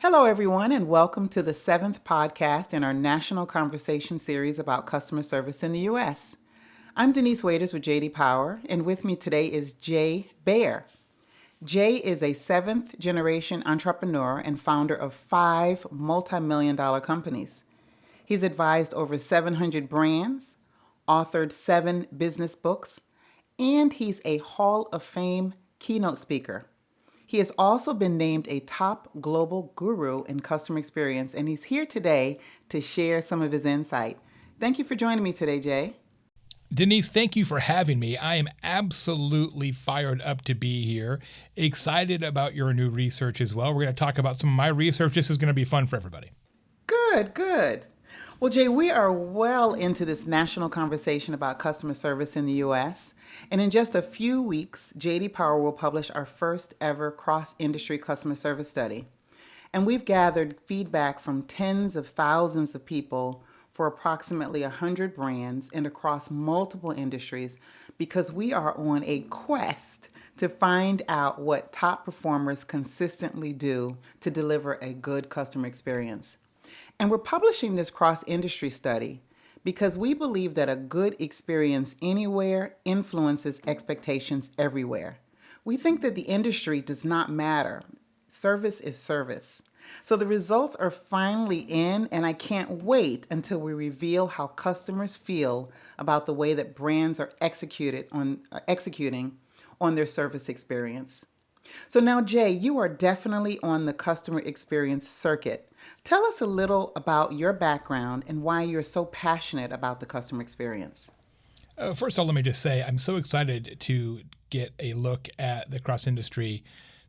Hello, everyone, and welcome to the seventh podcast in our national conversation series about customer service in the U.S. I'm Denese Waiters with J.D. Power, and with me today is Jay Baer. Jay is a seventh generation entrepreneur and founder of 5 multi-million-dollar companies. He's advised over 700 brands, authored 7 business books, and he's a Hall of Fame keynote speaker. He has also been named a top global guru in customer experience, and he's here today to share some of his insight. Thank you for joining me today, Jay. Denese, thank you for having me. I am absolutely fired up to be here, excited about your new research as well. We're going to talk about some of my research. This is going to be fun for everybody. Good. Well, Jay, we are well into this national conversation about customer service in the U.S., and in just a few weeks, J.D. Power will publish our first ever cross-industry customer service study. And we've gathered feedback from tens of thousands of people for approximately 100 brands and across multiple industries because we are on a quest to find out what top performers consistently do to deliver a good customer experience. And we're publishing this cross-industry study because we believe that a good experience anywhere influences expectations everywhere. We think that the industry does not matter. Service is service. So the results are finally in, and I can't wait until we reveal how customers feel about the way that brands are executing on their service experience. So now, Jay, you are definitely on the customer experience circuit. Tell us a little about your background and why you're so passionate about the customer experience. First of all, let me just say I'm so excited to get a look at the cross-industry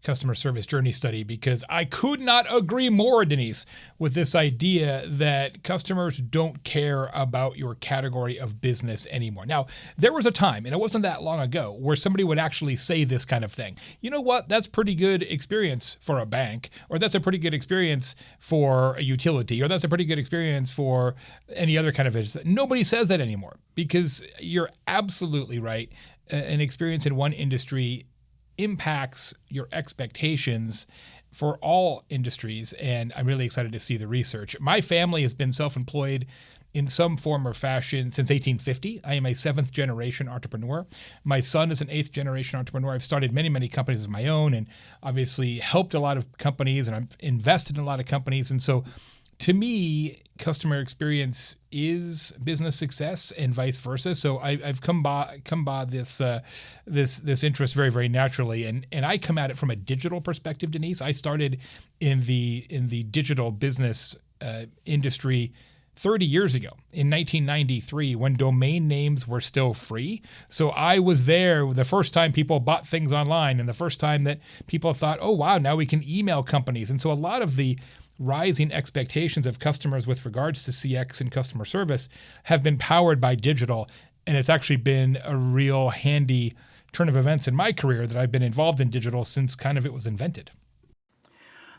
customer service journey study because I could not agree more, Denese, with this idea that customers don't care about your category of business anymore. Now, there was a time, and it wasn't that long ago, where somebody would actually say this kind of thing. You know what? That's pretty good experience for a bank, or that's a pretty good experience for a utility, or that's a pretty good experience for any other kind of business. Nobody says that anymore because you're absolutely right. An experience in one industry impacts your expectations for all industries, and I'm really excited to see the research. My family has been self-employed in some form or fashion since 1850. I am a 7th generation entrepreneur. My son is an 8th generation entrepreneur. I've started many companies of my own and obviously helped a lot of companies, and I've invested in a lot of companies. And so to me, customer experience is business success and vice versa. So I've come by this interest very naturally, and I come at it from a digital perspective, Denese. I started in the digital business industry 30 years ago in 1993 when domain names were still free. So I was there the first time people bought things online and the first time that people thought, oh, wow, now we can email companies. And so a lot of the rising expectations of customers with regards to CX and customer service have been powered by digital. And it's actually been a real handy turn of events in my career that I've been involved in digital since kind of it was invented.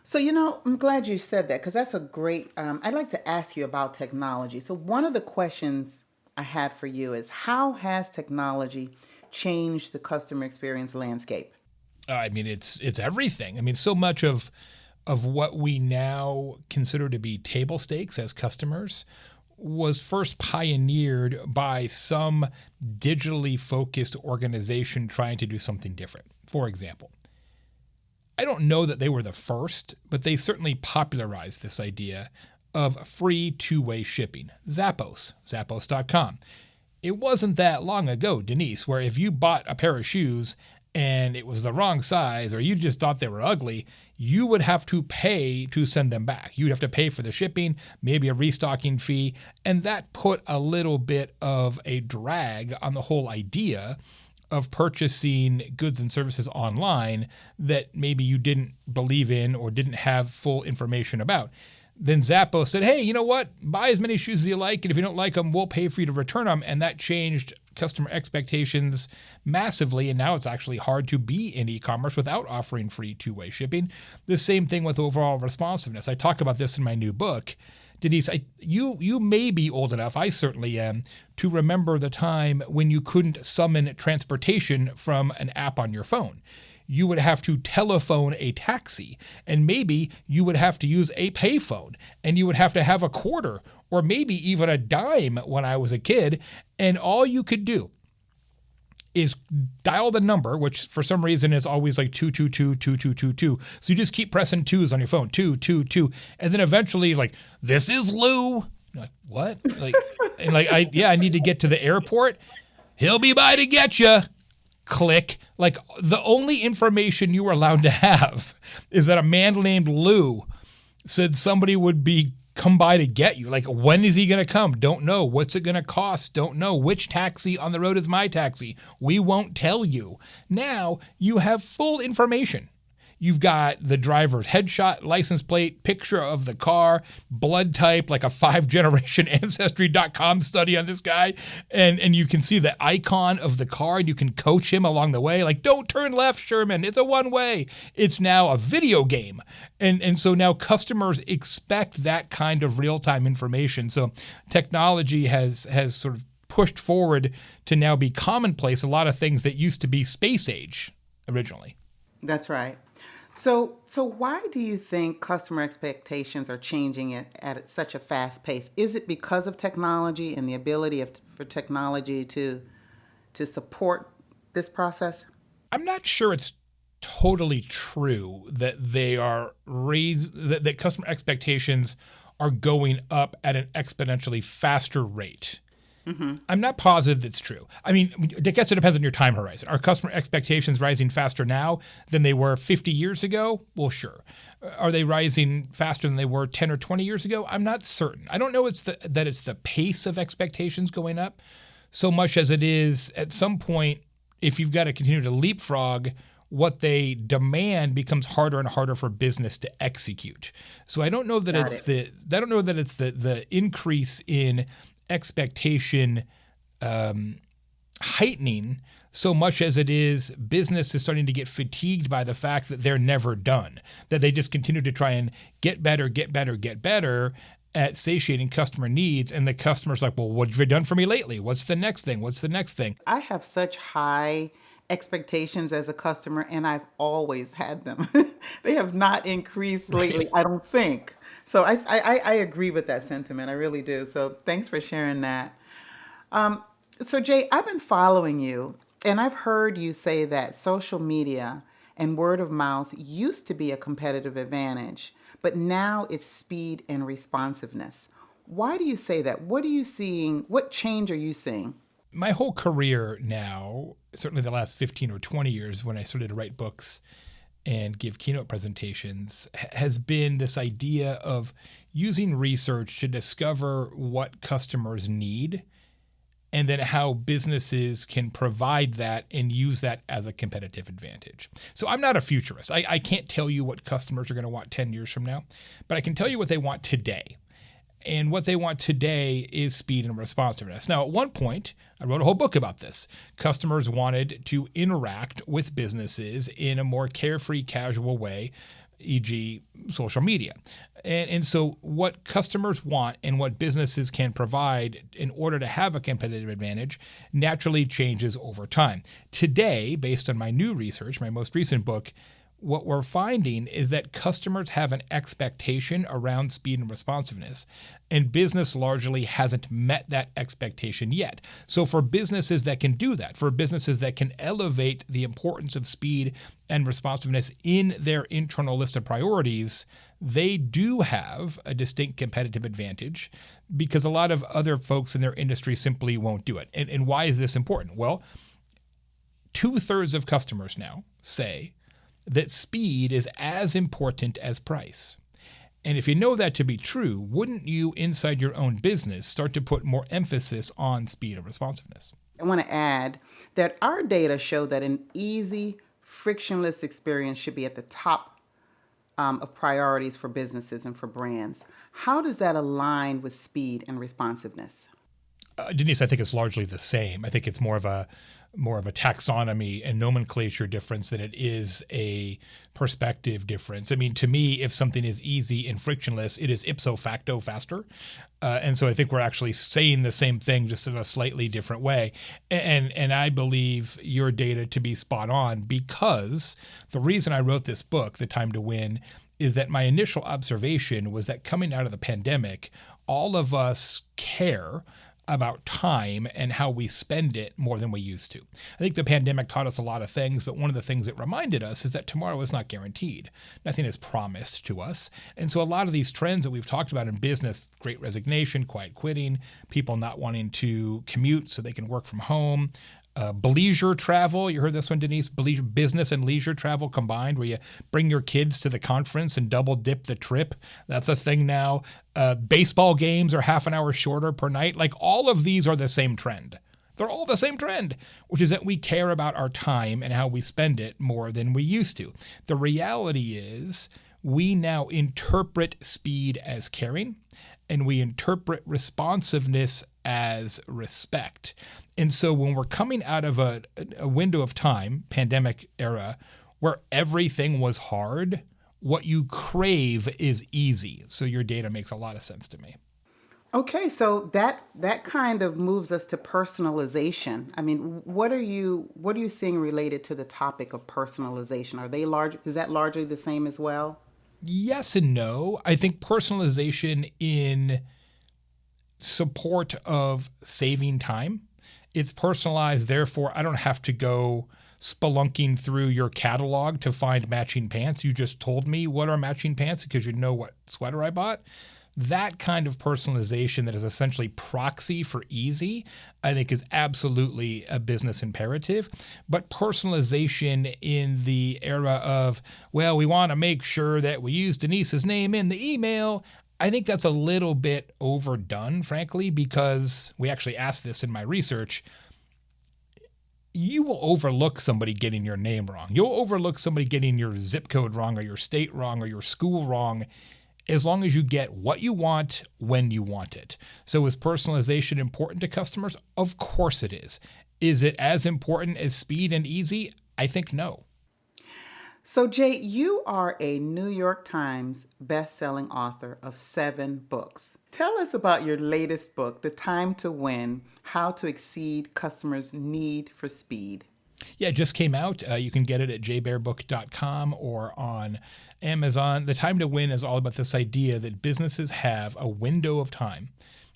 So, I'm glad you said that because that's a great, I'd like to ask you about technology. So one of the questions I had for you is how has technology changed the customer experience landscape? I mean, it's everything. I mean, so much of what we now consider to be table stakes as customers was first pioneered by some digitally focused organization trying to do something different. For example, I don't know that they were the first, but they certainly popularized this idea of free two-way shipping. Zappos.com. It wasn't that long ago, Denese, where if you bought a pair of shoes and it was the wrong size or you just thought they were ugly, you would have to pay to send them back. You'd have to pay for the shipping, maybe a restocking fee, and that put a little bit of a drag on the whole idea of purchasing goods and services online that maybe you didn't believe in or didn't have full information about. Then Zappos said, hey, you know what? Buy as many shoes as you like, and if you don't like them, we'll pay for you to return them. And that changed customer expectations massively, and now it's actually hard to be in e-commerce without offering free two-way shipping. The same thing with overall responsiveness. I talk about this in my new book. Denese, you may be old enough, I certainly am, to remember the time when you couldn't summon transportation from an app on your phone. you would have to telephone a taxi, and maybe you would have to use a payphone, and you would have to have a quarter or maybe even a dime when I was a kid. And all you could do is dial the number, which for some reason is always like 222-2222. So you just keep pressing twos on your phone, 222. And then eventually like, this is Lou. You're like, what? Like, and like, I need to get to the airport. He'll be by to get you. Click. Like the only information you were allowed to have is that a man named Lou said somebody would be come by to get you. Like, when is he going to come? Don't know. What's it going to cost? Don't know. Which taxi on the road is my taxi? We won't tell you. Now you have full information. You've got the driver's headshot, license plate, picture of the car, blood type, like a 5-generation ancestry.com study on this guy. And you can see the icon of the car and you can coach him along the way. Like, don't turn left, Sherman. It's a one-way. It's now a video game. And so now customers expect that kind of real-time information. So technology has sort of pushed forward to now be commonplace. A lot of things that used to be space age originally. That's right. So why do you think customer expectations are changing at such a fast pace? Is it because of technology and the ability for technology to support this process? I'm not sure it's totally true that they are that customer expectations are going up at an exponentially faster rate. Mm-hmm. I'm not positive that's true. I mean, I guess it depends on your time horizon. Are customer expectations rising faster now than they were 50 years ago? Well, sure. Are they rising faster than they were 10 or 20 years ago? I'm not certain. I don't know that it's the pace of expectations going up so much as it is at some point, if you've got to continue to leapfrog, what they demand becomes harder and harder for business to execute. So I don't know that it's the increase in expectation heightening so much as it is business is starting to get fatigued by the fact that they're never done, that they just continue to try and get better at satiating customer needs. And the customer's like, well, what have you done for me lately? What's the next thing? I have such high expectations as a customer, and I've always had them. They have not increased lately, I don't think. So I agree with that sentiment. I really do. So thanks for sharing that. So Jay, I've been following you, and I've heard you say that social media and word of mouth used to be a competitive advantage, but now it's speed and responsiveness. Why do you say that? What are you seeing? What change are you seeing? My whole career now, certainly the last 15 or 20 years when I started to write books and give keynote presentations, has been this idea of using research to discover what customers need and then how businesses can provide that and use that as a competitive advantage. So I'm not a futurist. I can't tell you what customers are going to want 10 years from now, but I can tell you what they want today. And what they want today is speed and responsiveness. Now, at one point, I wrote a whole book about this. Customers wanted to interact with businesses in a more carefree, casual way, e.g. social media. And so what customers want and what businesses can provide in order to have a competitive advantage naturally changes over time. Today, based on my new research, my most recent book, what we're finding is that customers have an expectation around speed and responsiveness, and business largely hasn't met that expectation yet. So for businesses that can do that, for businesses that can elevate the importance of speed and responsiveness in their internal list of priorities, they do have a distinct competitive advantage because a lot of other folks in their industry simply won't do it. And why is this important? Well, 2/3 of customers now say that speed is as important as price. And if you know that to be true, wouldn't you, inside your own business, start to put more emphasis on speed and responsiveness? I want to add that our data show that an easy, frictionless experience should be at the top of priorities for businesses and for brands. How does that align with speed and responsiveness? Denise, I think it's largely the same. I think it's more of a taxonomy and nomenclature difference than it is a perspective difference. I mean, to me, if something is easy and frictionless, it is ipso facto faster. And so I think we're actually saying the same thing, just in a slightly different way. And I believe your data to be spot on, because the reason I wrote this book, The Time to Win, is that my initial observation was that coming out of the pandemic, all of us care about time and how we spend it more than we used to. I think the pandemic taught us a lot of things, but one of the things it reminded us is that tomorrow is not guaranteed. Nothing is promised to us. And so a lot of these trends that we've talked about in business, great resignation, quiet quitting, people not wanting to commute so they can work from home, leisure travel. You heard this one, Denise. Business and leisure travel combined, where you bring your kids to the conference and double dip the trip. That's a thing now. Baseball games are half an hour shorter per night. Like, all of these are the same trend. They're all the same trend, which is that we care about our time and how we spend it more than we used to. The reality is we now interpret speed as caring, and we interpret responsiveness as respect. And so when we're coming out of a window of time, pandemic era, where everything was hard, what you crave is easy. So your data makes a lot of sense to me. Okay, so that kind of moves us to personalization. I mean, what are you seeing related to the topic of personalization? Are they large? Is that largely the same as well? Yes and no. I think personalization in support of saving time. It's personalized, therefore I don't have to go spelunking through your catalog to find matching pants. You just told me what are matching pants because you know what sweater I bought. That kind of personalization that is essentially proxy for easy, I think, is absolutely a business imperative. But personalization in the era of, well, we want to make sure that we use Denise's name in the email, I think that's a little bit overdone, frankly, because we actually asked this in my research. You will overlook somebody getting your name wrong. You'll overlook somebody getting your zip code wrong or your state wrong or your school wrong, as long as you get what you want when you want it. So is personalization important to customers? Of course it is. Is it as important as speed and easy? I think no. So, Jay, you are a New York Times best-selling author of 7 books. Tell us about your latest book, The Time to Win: How to Exceed Customers' Need for Speed. Yeah, it just came out. You can get it at jaybaerbook.com or on Amazon. The Time to Win is all about this idea that businesses have a window of time.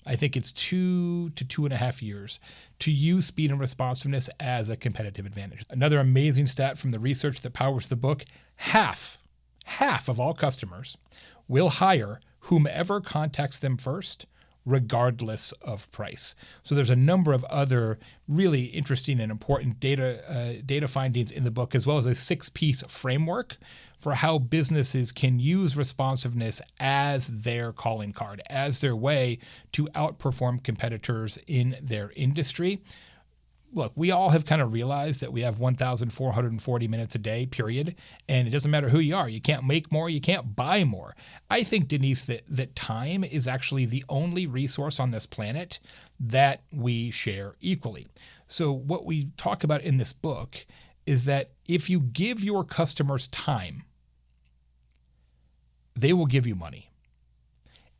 I think it's 2 to 2.5 years to use speed and responsiveness as a competitive advantage. Another amazing stat from the research that powers the book: half of all customers will hire whomever contacts them first, regardless of price. So there's a number of other really interesting and important data findings in the book, as well as a 6-piece framework for how businesses can use responsiveness as their calling card, as their way to outperform competitors in their industry. Look, we all have kind of realized that we have 1,440 minutes a day, period. And it doesn't matter who you are. You can't make more. You can't buy more. I think, Denise, that time is actually the only resource on this planet that we share equally. So what we talk about in this book is that if you give your customers time, they will give you money.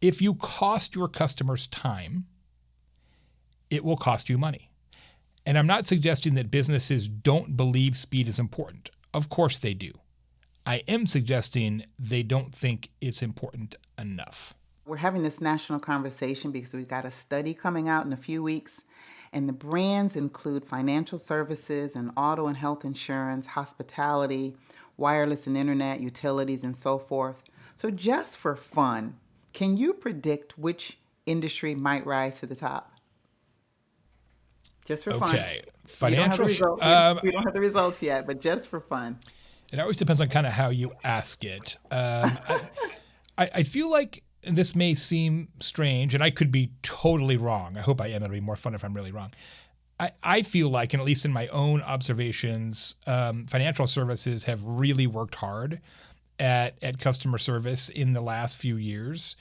If you cost your customers time, it will cost you money. And I'm not suggesting that businesses don't believe speed is important. Of course they do. I am suggesting they don't think it's important enough. We're having this national conversation because we've got a study coming out in a few weeks, and the brands include financial services and auto and health insurance, hospitality, wireless and internet, utilities, and so forth. So just for fun, can you predict which industry might rise to the top? Just for fun. Okay, financial. We don't have the results yet, but just for fun. It always depends on kind of how you ask it. I feel like, and this may seem strange, and I could be totally wrong. I hope I am. It'll be more fun if I'm really wrong. I feel like, and at least in my own observations, financial services have really worked hard at customer service in the last few years.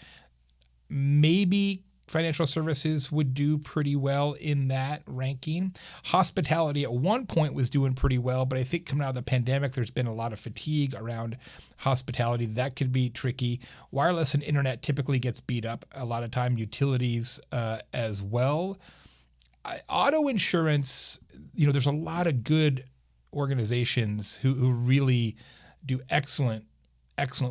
Maybe financial services would do pretty well in that ranking. Hospitality at one point was doing pretty well, but I think coming out of the pandemic, there's been a lot of fatigue around hospitality. That could be tricky. Wireless and internet typically gets beat up a lot of time. Utilities as well. Auto insurance, there's a lot of good organizations who really do excellent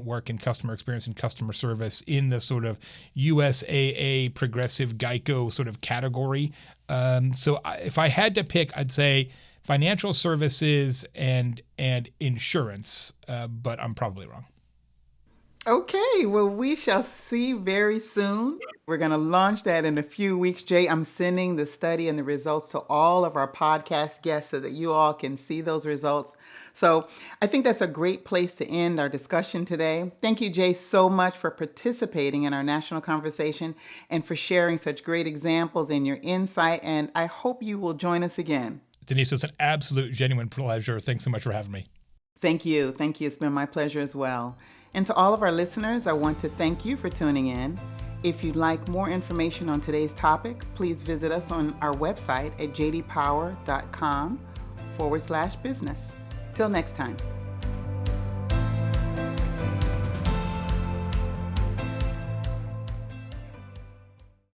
work in customer experience and customer service in the sort of USAA Progressive Geico sort of category. So if I had to pick, I'd say financial services and insurance, but I'm probably wrong. Okay, well, we shall see very soon. We're going to launch that in a few weeks. Jay, I'm sending the study and the results to all of our podcast guests so that you all can see those results. So I think that's a great place to end our discussion today. Thank you, Jay, so much for participating in our national conversation and for sharing such great examples and your insight. And I hope you will join us again. Denise, it's an absolute, genuine pleasure. Thanks so much for having me. Thank you. Thank you. It's been my pleasure as well. And to all of our listeners, I want to thank you for tuning in. If you'd like more information on today's topic, please visit us on our website at jdpower.com/business. Till next time.